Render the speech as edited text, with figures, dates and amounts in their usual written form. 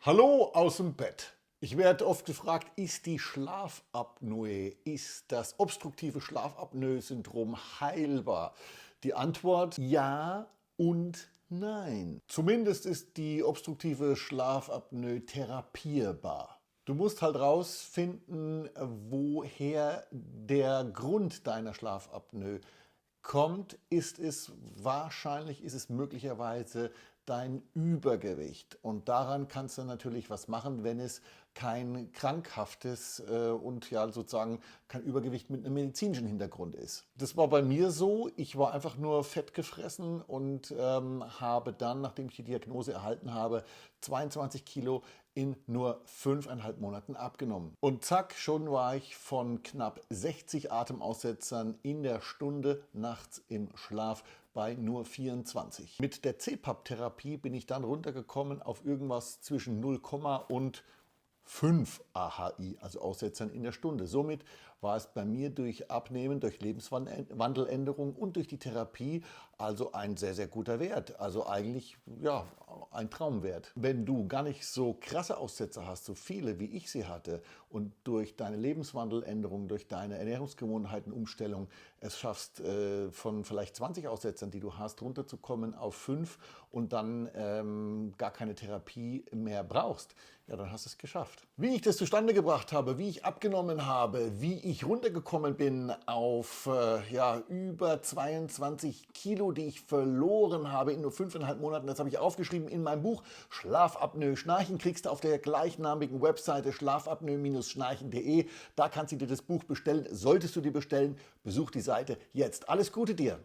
Hallo aus dem Bett. Ich werde oft gefragt, ist die Schlafapnoe, ist das obstruktive Schlafapnoe-Syndrom heilbar? Die Antwort ja und nein. Zumindest ist die obstruktive Schlafapnoe therapierbar. Du musst halt rausfinden, woher der Grund deiner Schlafapnoe kommt. Ist es möglicherweise dein Übergewicht. Und daran kannst du natürlich was machen, wenn es kein krankhaftes und ja sozusagen kein Übergewicht mit einem medizinischen Hintergrund ist. Das war bei mir so. Ich war einfach nur fett gefressen und habe dann, nachdem ich die Diagnose erhalten habe, 22 Kilo in nur 5,5 Monaten abgenommen. Und zack, schon war ich von knapp 60 Atemaussetzern in der Stunde nachts im Schlaf bei nur 24. Mit der CPAP-Therapie bin ich dann runtergekommen auf irgendwas zwischen 0, und 5 AHI, also Aussetzern in der Stunde. Somit war es bei mir durch Abnehmen, durch Lebenswandeländerung und durch die Therapie also ein sehr, sehr guter Wert. Also eigentlich ja, ein Traumwert. Wenn du gar nicht so krasse Aussetzer hast, so viele wie ich sie hatte und durch deine Lebenswandeländerung, durch deine Ernährungsgewohnheiten, Umstellung es schaffst, von vielleicht 20 Aussetzern, die du hast, runterzukommen auf 5 und dann gar keine Therapie mehr brauchst, ja, dann hast du es geschafft. Wie ich das zustande gebracht habe, wie ich abgenommen habe, wie ich runtergekommen bin auf ja, über 22 Kilo, die ich verloren habe in nur 5,5 Monaten, das habe ich aufgeschrieben in meinem Buch Schlafapnoe Schnarchen, kriegst du auf der gleichnamigen Webseite schlafapnoe-schnarchen.de. Da kannst du dir das Buch bestellen. Solltest du dir bestellen, besuch die Seite jetzt. Alles Gute dir!